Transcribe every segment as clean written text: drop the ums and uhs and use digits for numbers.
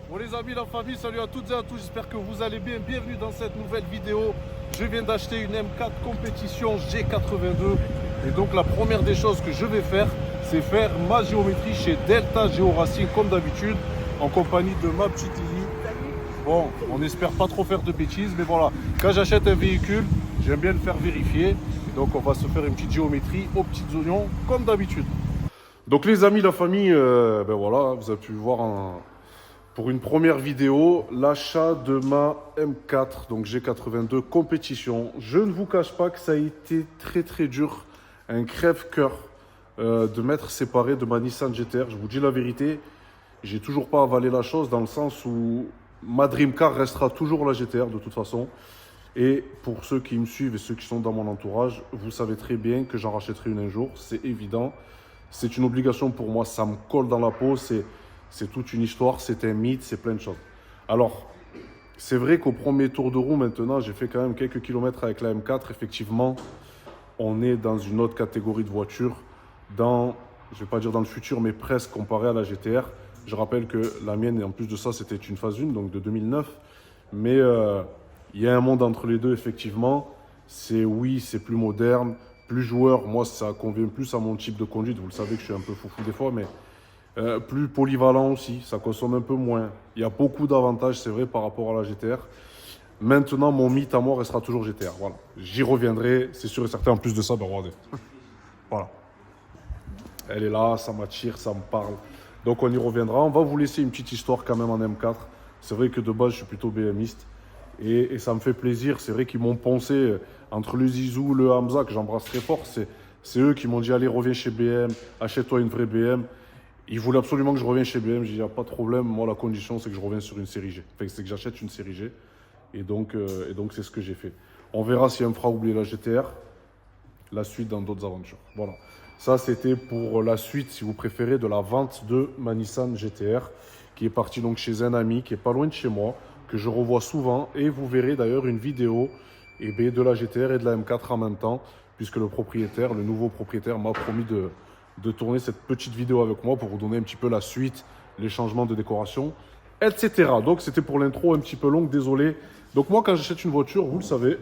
Bon les amis, la famille, salut à toutes et à tous, j'espère que vous allez bien. Bienvenue dans cette nouvelle vidéo. Je viens d'acheter une M4 compétition G82. Et donc la première des choses que je vais faire, c'est faire ma géométrie chez Delta Geo Racing comme d'habitude, en compagnie de ma petite Lily. Bon, on n'espère pas trop faire de bêtises, mais voilà, quand j'achète un véhicule, j'aime bien le faire vérifier. Et donc on va se faire une petite géométrie aux petits oignons comme d'habitude. Donc les amis, la famille, ben voilà, vous avez pu voir pour une première vidéo, l'achat de ma M4, donc G82 compétition. Je ne vous cache pas que ça a été très dur, un crève-cœur de m'être séparé de ma Nissan GT-R. Je vous dis la vérité, j'ai toujours pas avalé la chose dans le sens où ma Dream Car restera toujours la GT-R de toute façon. Et pour ceux qui me suivent et ceux qui sont dans mon entourage, vous savez très bien que j'en rachèterai une un jour, c'est évident. C'est une obligation pour moi, ça me colle dans la peau, c'est toute une histoire, c'est un mythe, c'est plein de choses. Alors, c'est vrai qu'au premier tour de roue maintenant, j'ai fait quand même quelques kilomètres avec la M4. Effectivement, on est dans une autre catégorie de voiture, dans, je ne vais pas dire dans le futur, mais presque comparé à la GT-R. Je rappelle que la mienne, en plus de ça, c'était une phase 1, donc de 2009. Mais il y a un monde entre les deux, effectivement. Oui, c'est plus moderne, plus joueur. Moi, ça convient plus à mon type de conduite. Vous le savez que je suis un peu foufou des fois, mais plus polyvalent aussi. Ça consomme un peu moins. Il y a beaucoup d'avantages, c'est vrai, par rapport à la GT-R. Maintenant, mon mythe à moi restera toujours GT-R. Voilà. J'y reviendrai, c'est sûr et certain. En plus de ça, ben regardez. Voilà. Elle est là, ça m'attire, ça me parle. Donc on y reviendra. On va vous laisser une petite histoire quand même en M4. C'est vrai que de base, je suis plutôt BMiste. Et ça me fait plaisir. C'est vrai qu'ils m'ont poncé entre le Zizou, le Hamza, que j'embrasse très fort. C'est eux qui m'ont dit, allez, reviens chez BM, achète-toi une vraie BM. Ils voulaient absolument que je revienne chez BM. J'ai dit, il n'y a pas de problème. Moi, la condition, c'est que je revienne sur une série G. Enfin, c'est que j'achète une série G. Et donc c'est ce que j'ai fait. On verra si elle me fera oublier la GT-R. La suite dans d'autres aventures. Voilà. Ça, c'était pour la suite, si vous préférez, de la vente de ma Nissan GT-R, qui est partie donc chez un ami qui est pas loin de chez moi, que je revois souvent. Et vous verrez d'ailleurs une vidéo de la GT-R et de la M4 en même temps, puisque le propriétaire, le nouveau propriétaire, m'a promis de tourner cette petite vidéo avec moi pour vous donner un petit peu la suite, les changements de décoration, etc. Donc, c'était pour l'intro un petit peu longue, désolé. Donc, moi, quand j'achète une voiture, vous le savez,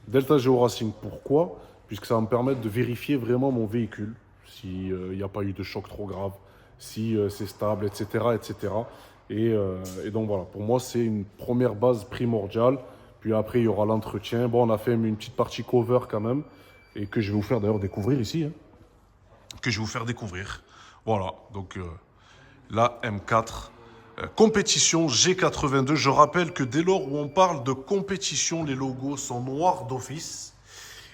Delta Geo Racing. Pourquoi? Puisque ça va me permettre de vérifier vraiment mon véhicule, s'il n'y a pas eu de choc trop grave, si c'est stable, etc. etc. Et donc voilà, pour moi, c'est une première base primordiale. Puis après, il y aura l'entretien. Bon, on a fait une petite partie cover quand même, et que je vais vous faire d'ailleurs découvrir ici. Hein. Que je vais vous faire découvrir. Voilà, donc la M4. Compétition G82. Je rappelle que dès lors où on parle de compétition, les logos sont noirs d'office.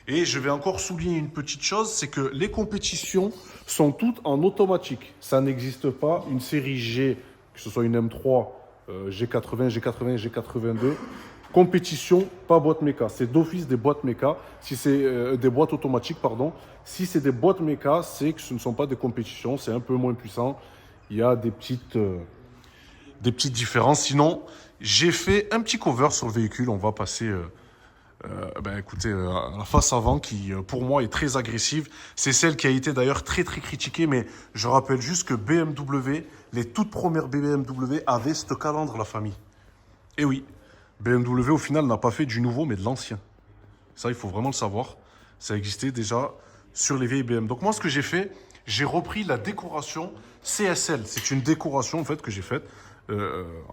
Et je vais encore souligner une petite chose, c'est que les compétitions sont toutes en automatique. Ça n'existe pas une série G, que ce soit une M3, G80, G80, G82. Compétition, pas boîte méca. C'est d'office des boîtes méca. Si c'est des boîtes automatiques, pardon. Si c'est des boîtes méca, c'est que ce ne sont pas des compétitions. C'est un peu moins puissant. Il y a des petites différences. Sinon, j'ai fait un petit cover sur le véhicule. On va passer... écoutez, la face avant qui, pour moi, est très agressive. C'est celle qui a été d'ailleurs très critiquée, mais je rappelle juste que BMW, les toutes premières BMW avaient ce calandre, la famille. Et oui, BMW au final n'a pas fait du nouveau, mais de l'ancien. Ça, il faut vraiment le savoir. Ça existait déjà sur les vieilles BMW. Donc moi, ce que j'ai fait, j'ai repris la décoration CSL. C'est une décoration en fait que j'ai faite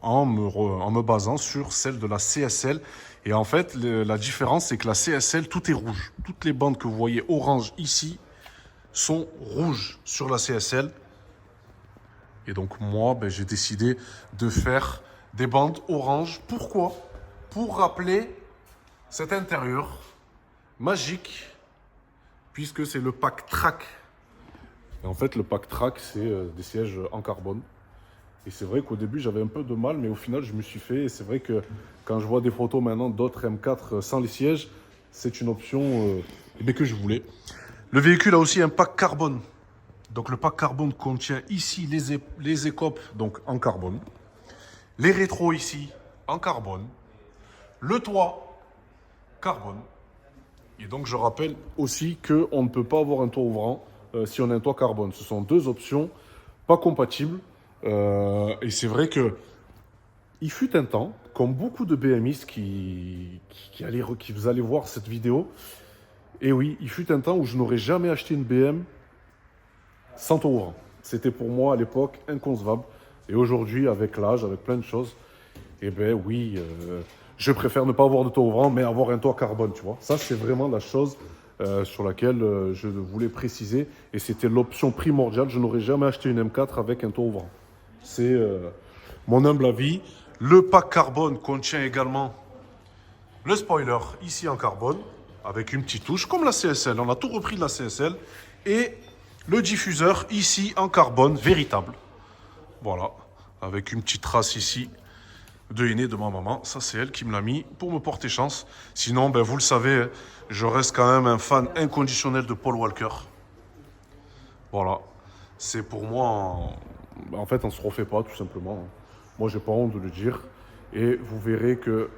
en me basant sur celle de la CSL. Et en fait, la différence, c'est que la CSL, tout est rouge. Toutes les bandes que vous voyez orange ici sont rouges sur la CSL. Et donc moi, j'ai décidé de faire des bandes orange. Pourquoi? Pour rappeler cet intérieur magique, puisque c'est le pack track. Et en fait, le pack track, c'est des sièges en carbone. Et c'est vrai qu'au début, j'avais un peu de mal, mais au final, je me suis fait. Et c'est vrai que quand je vois des photos maintenant d'autres M4 sans les sièges, c'est une option que je voulais. Le véhicule a aussi un pack carbone. Donc le pack carbone contient ici les écopes donc en carbone. Les rétros ici en carbone. Le toit carbone. Et donc je rappelle aussi qu'on ne peut pas avoir un toit ouvrant si on a un toit carbone. Ce sont deux options pas compatibles. Et c'est vrai que Il fut un temps, comme beaucoup de BMistes qui vous allez voir cette vidéo, et oui, il fut un temps où je n'aurais jamais acheté une BM sans taux ouvrant. C'était pour moi à l'époque inconcevable. Et aujourd'hui, avec l'âge, avec plein de choses, eh bien oui, je préfère ne pas avoir de taux ouvrant, mais avoir un toit carbone, tu vois. Ça, c'est vraiment la chose sur laquelle je voulais préciser. Et c'était l'option primordiale. Je n'aurais jamais acheté une M4 avec un toit ouvrant. C'est mon humble avis. Le pack carbone contient également le spoiler ici en carbone, avec une petite touche, comme la CSL. On a tout repris de la CSL. Et le diffuseur ici en carbone véritable. Voilà, avec une petite trace ici de henné de ma maman. Ça, c'est elle qui me l'a mis pour me porter chance. Sinon, ben, vous le savez, je reste quand même un fan inconditionnel de Paul Walker. Voilà, c'est pour moi... En fait, on ne se refait pas, tout simplement. Moi, j'ai pas honte de le dire. Et vous verrez que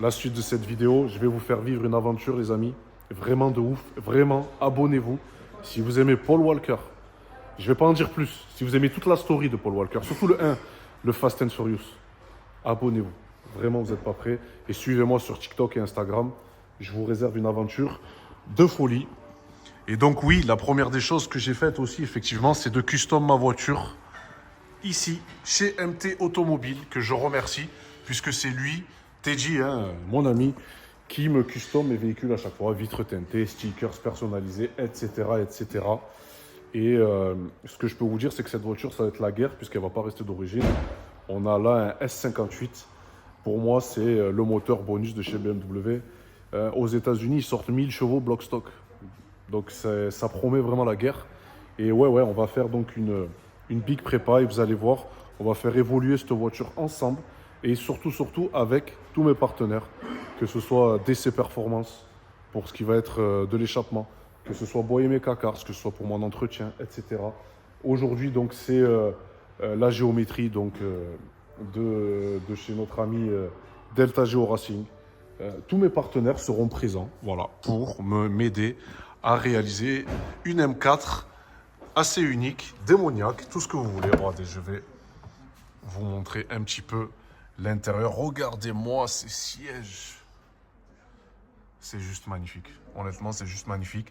la suite de cette vidéo, je vais vous faire vivre une aventure, les amis. Vraiment de ouf. Vraiment, abonnez-vous. Si vous aimez Paul Walker, je ne vais pas en dire plus. Si vous aimez toute la story de Paul Walker, surtout le 1, le Fast and Furious, abonnez-vous. Vraiment, vous n'êtes pas prêts. Et suivez-moi sur TikTok et Instagram. Je vous réserve une aventure de folie. Et donc oui, la première des choses que j'ai faites aussi, effectivement, c'est de custom ma voiture ici, chez MT Automobile, que je remercie, puisque c'est lui, Teddy, hein, mon ami, qui me custom mes véhicules à chaque fois, vitres teintées, stickers personnalisés, etc., etc. Et ce que je peux vous dire, c'est que cette voiture, ça va être la guerre, puisqu'elle ne va pas rester d'origine. On a là un S58. Pour moi, c'est le moteur bonus de chez BMW. Aux États-Unis, ils sortent 1000 chevaux block stock. Donc ça promet vraiment la guerre. Et ouais, on va faire donc une big prépa et vous allez voir, on va faire évoluer cette voiture ensemble et surtout avec tous mes partenaires, que ce soit DC Performance pour ce qui va être de l'échappement, que ce soit Bohémé Cacars, que ce soit pour mon entretien, etc. Aujourd'hui, donc, c'est la géométrie donc, de chez notre ami Delta Geo Racing. Tous mes partenaires seront présents, voilà, pour m'aider à réaliser une M4 assez unique, démoniaque, tout ce que vous voulez. Regardez, je vais vous montrer un petit peu l'intérieur. Regardez-moi ces sièges. C'est juste magnifique. Honnêtement, c'est juste magnifique.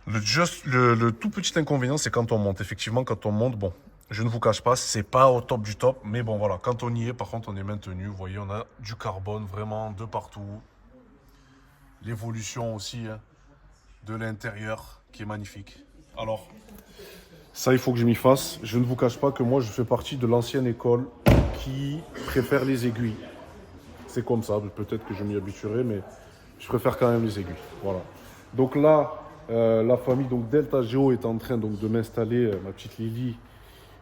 Le tout petit inconvénient, c'est quand on monte. Effectivement, quand on monte, bon, je ne vous cache pas, c'est pas au top du top. Mais bon, voilà, quand on y est, par contre, on est maintenu. Vous voyez, on a du carbone vraiment de partout. L'évolution aussi hein, de l'intérieur qui est magnifique. Alors, ça, il faut que je m'y fasse. Je ne vous cache pas que moi, je fais partie de l'ancienne école qui préfère les aiguilles. C'est comme ça, peut-être que je m'y habituerai, mais je préfère quand même les aiguilles. Voilà. Donc là, la famille donc Delta Geo est en train donc, de m'installer, ma petite Lily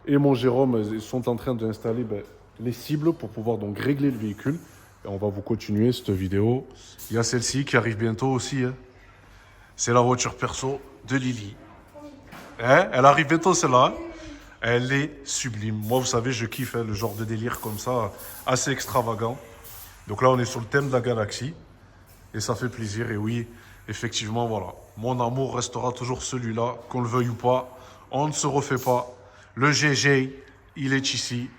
et mon Jérôme sont en train d'installer les cibles pour pouvoir donc régler le véhicule. Et on va vous continuer cette vidéo. Il y a celle-ci qui arrive bientôt aussi. Hein. C'est la voiture perso de Lily. Hein? Elle arrive bientôt celle-là. Elle est sublime. Moi, vous savez, je kiffe hein, le genre de délire comme ça, assez extravagant. Donc là, on est sur le thème de la galaxie. Et ça fait plaisir. Et oui, effectivement, voilà. Mon amour restera toujours celui-là, qu'on le veuille ou pas. On ne se refait pas. Le GG, il est ici.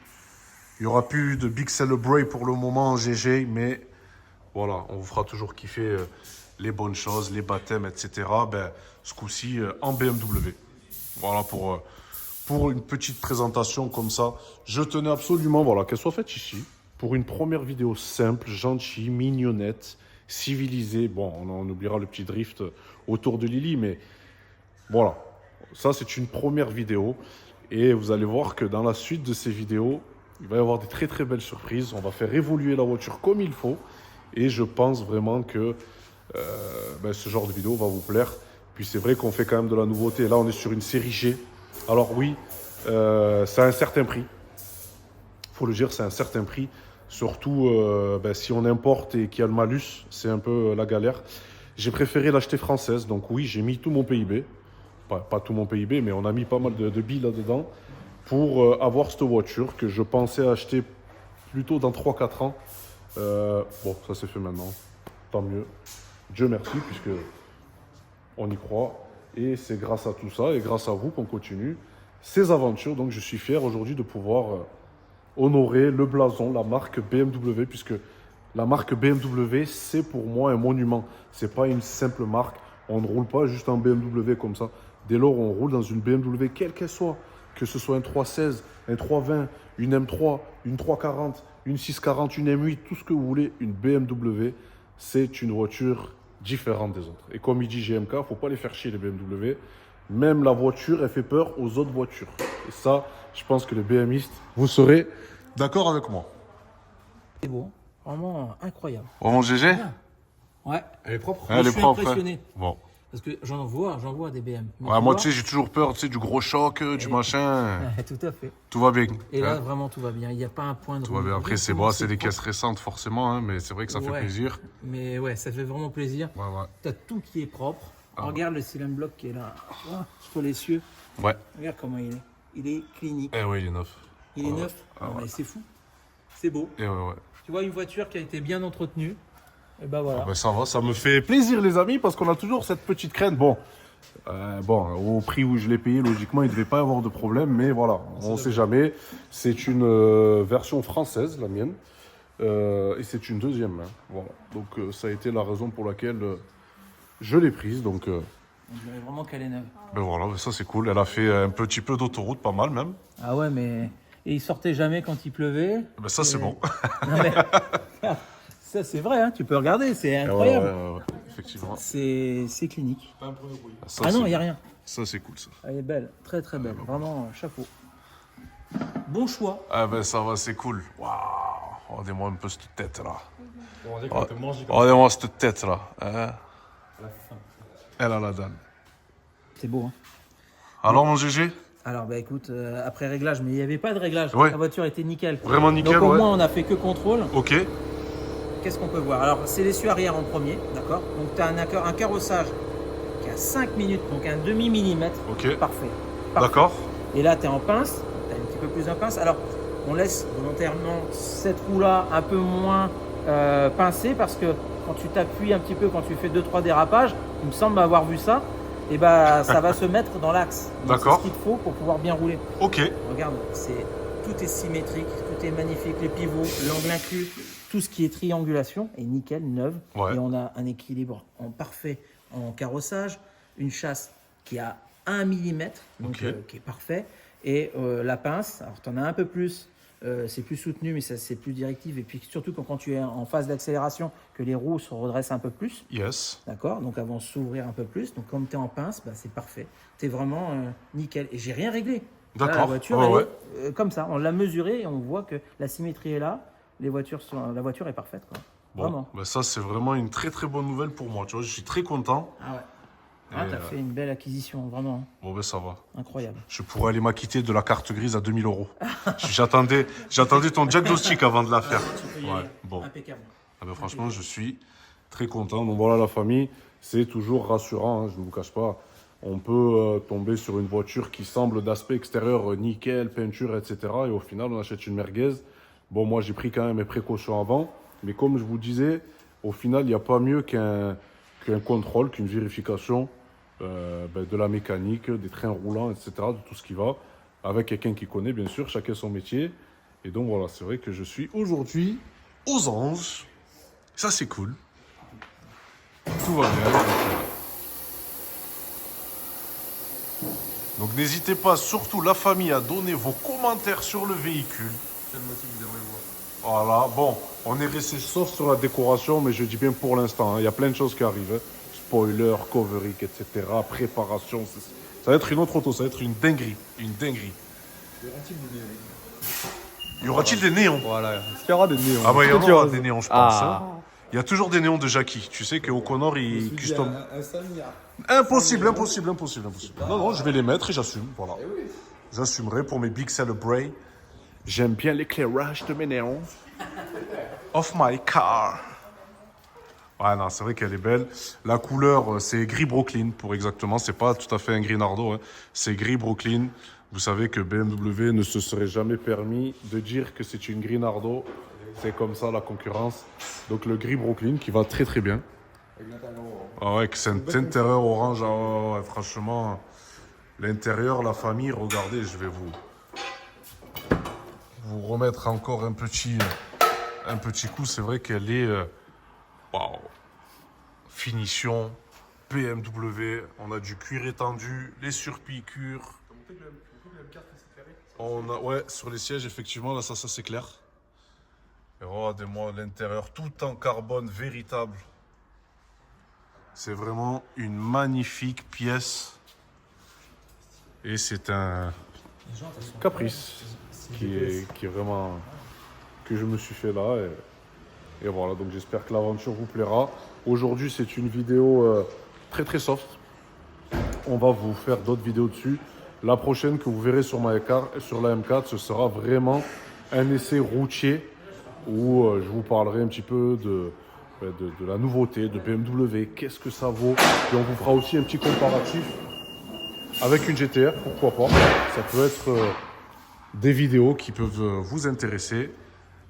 Il n'y aura plus de Big Celebrate pour le moment en GG, mais voilà, on vous fera toujours kiffer les bonnes choses, les baptêmes, etc. Ben, ce coup-ci en BMW. Voilà pour une petite présentation comme ça. Je tenais absolument voilà, qu'elle soit faite ici pour une première vidéo simple, gentille, mignonnette, civilisée. Bon, on oubliera le petit drift autour de Lily, mais voilà. Ça, c'est une première vidéo. Et vous allez voir que dans la suite de ces vidéos, il va y avoir des très très belles surprises. On va faire évoluer la voiture comme il faut. Et je pense vraiment que ce genre de vidéo va vous plaire. Puis c'est vrai qu'on fait quand même de la nouveauté. Là, on est sur une série G. Alors oui, c'est un certain prix. Il faut le dire, c'est un certain prix. Surtout si on importe et qu'il y a le malus, c'est un peu la galère. J'ai préféré l'acheter française. Donc oui, j'ai mis tout mon PIB. Pas tout mon PIB, mais on a mis pas mal de billes là-dedans pour avoir cette voiture que je pensais acheter plutôt dans 3-4 ans. Bon, ça s'est fait maintenant. Tant mieux. Dieu merci, puisque on y croit. Et c'est grâce à tout ça et grâce à vous qu'on continue ces aventures. Donc je suis fier aujourd'hui de pouvoir honorer le blason, la marque BMW, puisque la marque BMW, c'est pour moi un monument. C'est pas une simple marque. On ne roule pas juste en BMW comme ça. Dès lors, on roule dans une BMW, quelle qu'elle soit, que ce soit un 316, un 320, une M3, une 340, une 640, une M8, tout ce que vous voulez, une BMW, c'est une voiture différente des autres. Et comme il dit GMK, il ne faut pas les faire chier les BMW. Même la voiture, elle fait peur aux autres voitures. Et ça, je pense que les BMistes, vous serez d'accord avec moi. C'est beau, vraiment incroyable. Vraiment GG? Ouais, elle est propre. Elle je est suis propre. impressionné. Bon. Parce que j'en vois des BM. Mais Ouais, tu moi, vois, tu sais, j'ai toujours peur, tu sais, du gros choc, du machin. tout à fait. Tout va bien. Et là, Hein. vraiment, tout va bien. Il n'y a pas un point de Tout va bien. Après, c'est bon, c'est des caisses récentes, forcément, hein, mais c'est vrai que ça fait Ouais. plaisir. Mais ouais, ça fait vraiment plaisir. Ouais, ouais. Tu as tout qui est propre. Ah. Regarde le cylindre bloc qui est là. Oh, sur les cieux. Ouais. Regarde comment il est. Il est clinique. Eh ouais, il est neuf. Il est Ouais, neuf. ouais. Ah, mais c'est fou. C'est beau. Eh ouais, ouais. Tu vois, une voiture qui a été bien entretenue. Et ben voilà. Ah ben ça va, ça me fait plaisir, les amis, parce qu'on a toujours cette petite crainte. Bon, au prix où je l'ai payé, logiquement, il ne devait pas y avoir de problème, mais voilà, on ne sait jamais. C'est une version française, la mienne, et c'est une deuxième main. Voilà. Donc, ça a été la raison pour laquelle je l'ai prise. Donc, On dirait vraiment qu'elle est neuve. ben voilà, ça c'est cool. Elle a fait un petit peu d'autoroute, pas mal même. Ah ouais, mais. Et il sortait jamais quand il pleuvait. Ben ça, c'est bon. Non, mais... Ça, c'est vrai, hein, tu peux regarder, c'est Ouais, incroyable. ouais, effectivement. C'est clinique. Ça, Ah non, c'est- il n'y a rien. Ça, c'est cool, ça. Elle est belle, très très belle. Vraiment, chapeau. Bon choix. Ah ben ça va, c'est cool. Waouh, regardez-moi un peu cette tête là. On dirait qu'on te mange comme Regardez-moi cette tête là. Hein? Elle a la dalle. C'est beau, hein. Alors mon GG? Alors, bah écoute, après réglage, mais il n'y avait pas de réglage. Ouais. La voiture était nickel. Vraiment nickel, Donc au ouais. moins, on a fait que contrôle. Ok. Qu'est-ce qu'on peut voir? Alors, c'est l'essieu arrière en premier, d'accord? Donc, tu as un carrossage qui a 5 minutes, donc un demi-millimètre. Ok. Parfait. D'accord. Et là, tu es en pince, tu as un petit peu plus de pince. Alors, on laisse volontairement cette roue-là un peu moins pincée parce que quand tu t'appuies un petit peu, quand tu fais 2-3 dérapages, il me semble avoir vu ça, et bah, ça va se mettre dans l'axe. Donc, D'accord. C'est ce qu'il te faut pour pouvoir bien rouler. Ok. Regarde, tout est symétrique, tout est magnifique, les pivots, l'angle inclus, tout ce qui est triangulation est nickel, neuve. Ouais. Et on a un équilibre en parfait en carrossage, une chasse qui a 1 mm, donc Ok. qui est parfait. Et la pince, alors tu en as un peu plus, c'est plus soutenu, mais c'est plus directif. Et puis surtout quand tu es en phase d'accélération, que les roues se redressent un peu plus. Yes. D'accord, donc elles vont s'ouvrir un peu plus. Donc comme tu es en pince, bah, c'est parfait. Tu es vraiment nickel. Et j'ai rien réglé. Là, D'accord. la voiture, Ouais, elle ouais. est comme ça. On l'a mesurée et on voit que la symétrie est là. La voiture est parfaite, quoi. Bon, Vraiment. ben ça c'est vraiment une très très bonne nouvelle pour moi. Tu vois, je suis très content. Ah ouais. Ah, Et, t'as fait une belle acquisition, vraiment Bon ben ça va. incroyable. Je pourrais aller m'acquitter de la carte grise à 2000 €. J'attendais ton diagnostic avant de la faire. Ouais. Bon. Impeccable. Ah ben franchement, je suis très content. Donc voilà, la famille, c'est toujours rassurant, hein, je ne vous cache pas. On peut tomber sur une voiture qui semble d'aspect extérieur nickel, peinture, etc. Et au final, on achète une merguez. Bon, moi, j'ai pris quand même mes précautions avant. Mais comme je vous disais, au final, il n'y a pas mieux qu'un contrôle, qu'une vérification de la mécanique, des trains roulants, etc., de tout ce qui va. Avec quelqu'un qui connaît, bien sûr, chacun son métier. Et donc voilà, c'est vrai que je suis aujourd'hui aux anges. Ça, c'est cool. Tout va bien. Donc n'hésitez pas, surtout la famille, à donner vos commentaires sur le véhicule. quel motif vous aimeriez voir. Voilà, bon, on est resté sauf sur la décoration, mais je dis bien pour l'instant. Hein, il y a plein de choses qui arrivent. Hein. Spoiler, covering, etc. Préparation. Ça va être une autre auto, ça va être une dinguerie. Une dinguerie. Y aura-t-il des néons? Voilà, est-ce qu'il y aura des néons? Ah bah il y en Est-ce qu'il aura des néons, je pense. Ah. Hein. Il y a toujours des néons de Jackie. Tu sais qu'au Connor, il custom. Un Samia. Impossible. Non, non, je vais les mettre et j'assume. Voilà. J'assumerai pour mes big celebrate. J'aime bien l'éclairage de mes néons. Of my car. Ouais, non, c'est vrai qu'elle est belle. La couleur, c'est gris Brooklyn, pour exactement. C'est pas tout à fait un gris Nardo. Hein. C'est gris Brooklyn. Vous savez que BMW ne se serait jamais permis de dire que c'est une gris Nardo. C'est comme ça la concurrence. Donc le gris Brooklyn qui va très très bien. Ah ouais, que c'est un intérieur orange. Ah ouais, franchement, l'intérieur, la famille, regardez, je vais vous remettre encore un petit coup. C'est vrai qu'elle est... waouh. Finition, BMW. On a du cuir étendu, les surpiqûres. On a, ouais, sur les sièges, effectivement, là, ça c'est clair. Et regardez-moi l'intérieur, tout en carbone véritable. C'est vraiment une magnifique pièce. Et c'est un caprice qui est vraiment... que je me suis fait là. Et voilà, donc j'espère que l'aventure vous plaira. Aujourd'hui, c'est une vidéo très très soft. On va vous faire d'autres vidéos dessus. La prochaine que vous verrez sur la M4, ce sera vraiment un essai routier où je vous parlerai un petit peu de la nouveauté de BMW, qu'est-ce que ça vaut. Et on vous fera aussi un petit comparatif avec une GTR, pourquoi pas. Ça peut être des vidéos qui peuvent vous intéresser.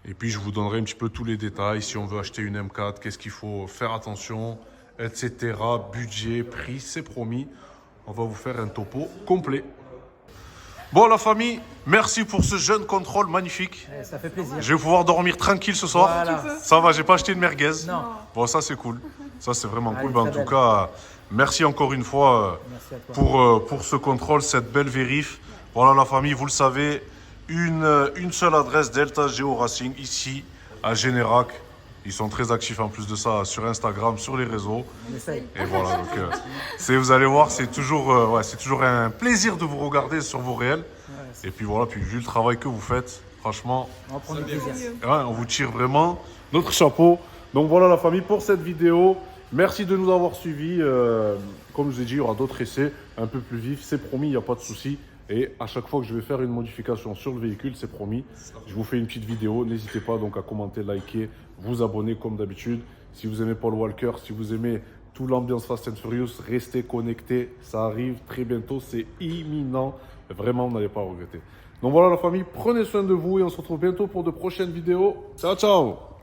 Et puis je vous donnerai un petit peu tous les détails, si on veut acheter une M4, qu'est-ce qu'il faut faire attention, etc. Budget, prix, c'est promis. On va vous faire un topo complet. Bon la famille, merci pour ce jeune contrôle magnifique. Ça fait plaisir. Je vais pouvoir dormir tranquille ce soir. Voilà. Ça va, j'ai pas acheté de merguez. Non. Bon ça c'est cool. Ça c'est vraiment Allez, cool. Ben, en très tout belle. cas, merci encore une fois Merci à toi. pour ce contrôle, cette belle vérif. Voilà la famille, vous le savez, une seule adresse, Delta Geo Racing, ici à Générac. Ils sont très actifs en plus de ça sur Instagram, sur les réseaux. On essaye. Et voilà, donc vous allez voir, c'est toujours un plaisir de vous regarder sur vos réels. Et puis voilà, puis vu le travail que vous faites, franchement, On va prendre du plaisir. ouais, on vous tire vraiment notre chapeau. Donc voilà la famille pour cette vidéo. Merci de nous avoir suivis. Comme je vous ai dit, il y aura d'autres essais un peu plus vifs. C'est promis, il n'y a pas de souci. Et à chaque fois que je vais faire une modification sur le véhicule, c'est promis, je vous fais une petite vidéo. N'hésitez pas donc à commenter, liker, vous abonner comme d'habitude. Si vous aimez Paul Walker, si vous aimez toute l'ambiance Fast and Furious, restez connectés. Ça arrive très bientôt, c'est imminent. Vraiment, vous n'allez pas regretter. Donc voilà la famille, prenez soin de vous et on se retrouve bientôt pour de prochaines vidéos. Ciao, ciao!